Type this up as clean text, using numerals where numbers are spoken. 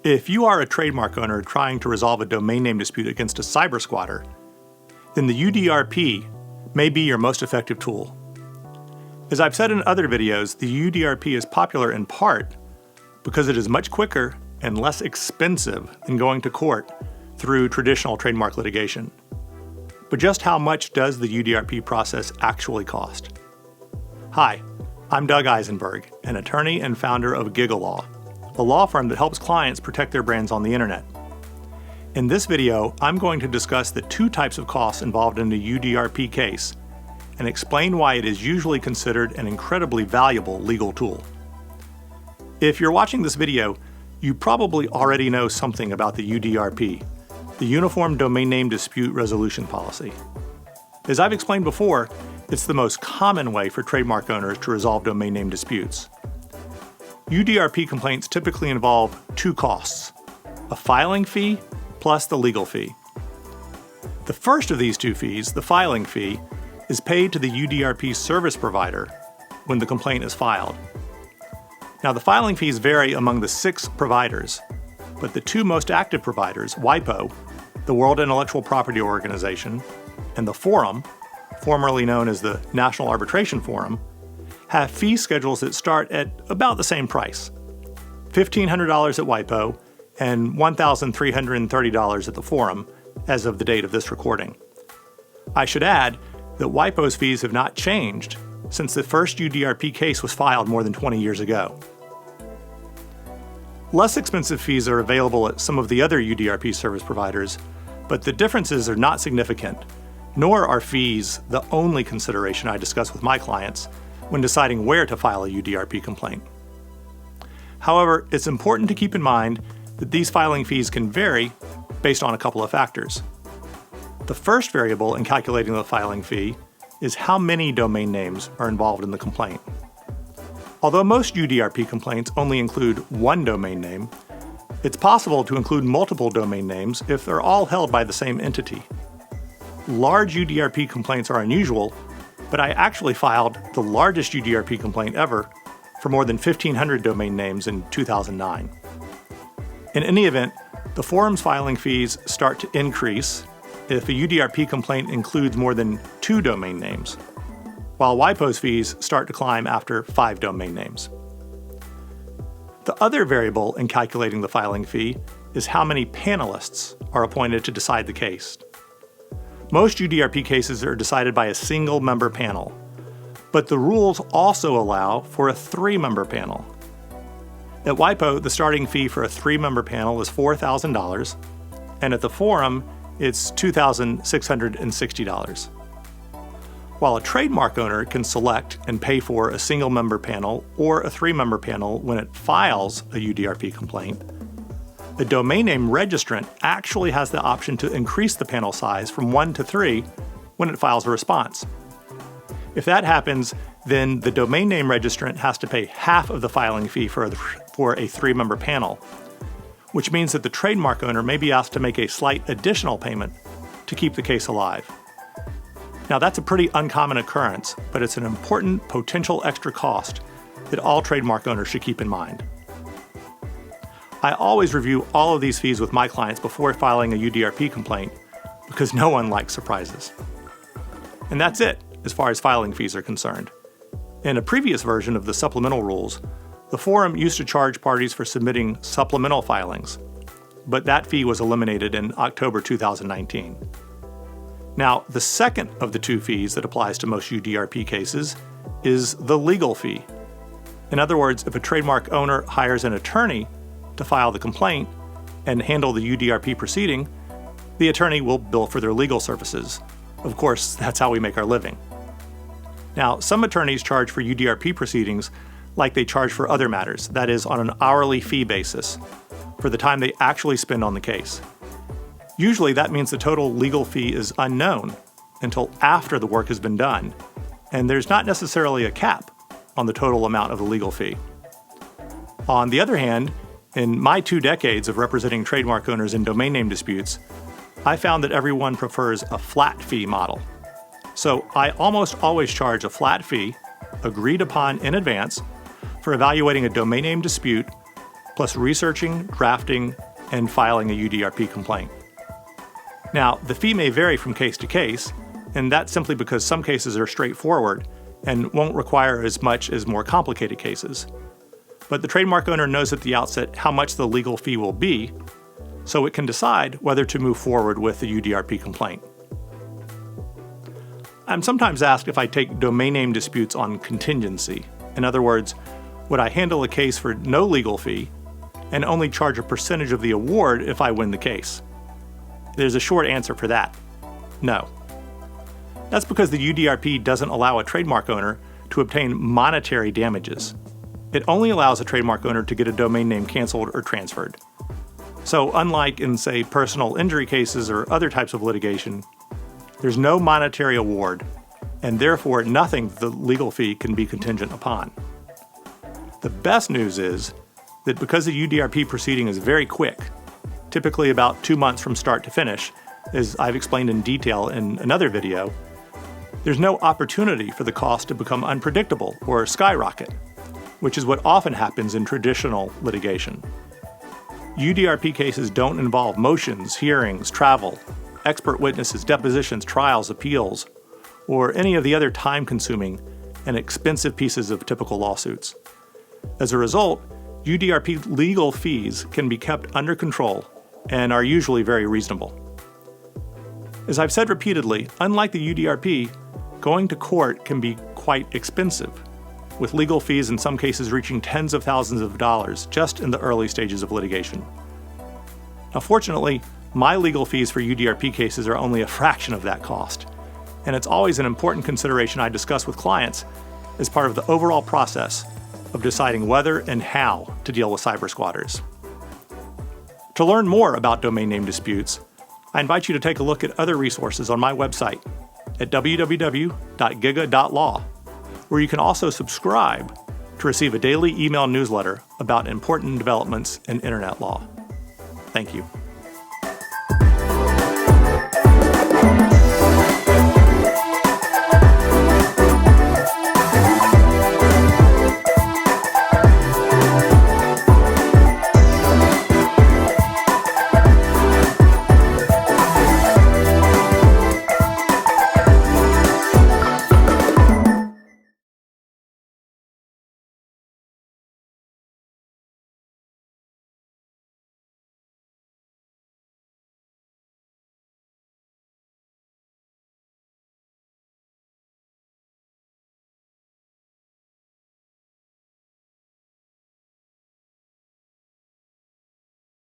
If you are a trademark owner trying to resolve a domain name dispute against a cyber squatter, then the UDRP may be your most effective tool. As I've said in other videos, the UDRP is popular in part because it is much quicker and less expensive than going to court through traditional trademark litigation. But just how much does the UDRP process actually cost? Hi, I'm Doug Isenberg, an attorney and founder of GigaLaw, a law firm that helps clients protect their brands on the internet. In this video, I'm going to discuss the two types of costs involved in a UDRP case and explain why it is usually considered an incredibly valuable legal tool. If you're watching this video, you probably already know something about the UDRP, the Uniform Domain Name Dispute Resolution Policy. As I've explained before, it's the most common way for trademark owners to resolve domain name disputes. UDRP complaints typically involve two costs: a filing fee plus the legal fee. The first of these two fees, the filing fee, is paid to the UDRP service provider when the complaint is filed. Now, the filing fees vary among the 6 providers, but the 2 most active providers, WIPO, the World Intellectual Property Organization, and the Forum, formerly known as the National Arbitration Forum, have fee schedules that start at about the same price: $1,500 at WIPO and $1,330 at the Forum as of the date of this recording. I should add that WIPO's fees have not changed since the first UDRP case was filed more than 20 years ago. Less expensive fees are available at some of the other UDRP service providers, but the differences are not significant, nor are fees the only consideration I discuss with my clients when deciding where to file a UDRP complaint. However, it's important to keep in mind that these filing fees can vary based on a couple of factors. The first variable in calculating the filing fee is how many domain names are involved in the complaint. Although most UDRP complaints only include one domain name, it's possible to include multiple domain names if they're all held by the same entity. Large UDRP complaints are unusual, but I actually filed the largest UDRP complaint ever for more than 1,500 domain names in 2009. In any event, the Forum's filing fees start to increase if a UDRP complaint includes more than 2 domain names, while WIPO's fees start to climb after 5 domain names. The other variable in calculating the filing fee is how many panelists are appointed to decide the case. Most UDRP cases are decided by a single member panel, but the rules also allow for a 3-member panel. At WIPO, the starting fee for a 3-member panel is $4,000, and at the Forum, it's $2,660. While a trademark owner can select and pay for a single-member panel or a 3-member panel when it files a UDRP complaint, the domain name registrant actually has the option to increase the panel size from 1 to 3 when it files a response. If that happens, then the domain name registrant has to pay half of the filing fee for a 3-member panel, which means that the trademark owner may be asked to make a slight additional payment to keep the case alive. Now, that's a pretty uncommon occurrence, but it's an important potential extra cost that all trademark owners should keep in mind. I always review all of these fees with my clients before filing a UDRP complaint because no one likes surprises. And that's it as far as filing fees are concerned. In a previous version of the supplemental rules, the Forum used to charge parties for submitting supplemental filings, but that fee was eliminated in October 2019. Now, the second of the 2 fees that applies to most UDRP cases is the legal fee. In other words, if a trademark owner hires an attorney to file the complaint and handle the UDRP proceeding, the attorney will bill for their legal services. Of course, that's how we make our living. Now, some attorneys charge for UDRP proceedings like they charge for other matters, that is, on an hourly fee basis, for the time they actually spend on the case. Usually that means the total legal fee is unknown until after the work has been done, and there's not necessarily a cap on the total amount of the legal fee. On the other hand, in my 2 decades of representing trademark owners in domain name disputes, I found that everyone prefers a flat fee model. So I almost always charge a flat fee, agreed upon in advance, for evaluating a domain name dispute plus researching, drafting, and filing a UDRP complaint. Now, the fee may vary from case to case, and that's simply because some cases are straightforward and won't require as much as more complicated cases. But the trademark owner knows at the outset how much the legal fee will be, so it can decide whether to move forward with the UDRP complaint. I'm sometimes asked if I take domain name disputes on contingency. In other words, would I handle a case for no legal fee and only charge a percentage of the award if I win the case? There's a short answer for that: no. That's because the UDRP doesn't allow a trademark owner to obtain monetary damages. It only allows a trademark owner to get a domain name canceled or transferred. So unlike in, say, personal injury cases or other types of litigation, there's no monetary award, and therefore nothing the legal fee can be contingent upon. The best news is that because the UDRP proceeding is very quick, typically about 2 months from start to finish, as I've explained in detail in another video, there's no opportunity for the cost to become unpredictable or skyrocket, which is what often happens in traditional litigation. UDRP cases don't involve motions, hearings, travel, expert witnesses, depositions, trials, appeals, or any of the other time-consuming and expensive pieces of typical lawsuits. As a result, UDRP legal fees can be kept under control and are usually very reasonable. As I've said repeatedly, unlike the UDRP, going to court can be quite expensive, with legal fees in some cases reaching tens of thousands of dollars just in the early stages of litigation. Now, fortunately, my legal fees for UDRP cases are only a fraction of that cost, and it's always an important consideration I discuss with clients as part of the overall process of deciding whether and how to deal with cyber squatters. To learn more about domain name disputes, I invite you to take a look at other resources on my website at www.giga.law, where you can also subscribe to receive a daily email newsletter about important developments in internet law. Thank you.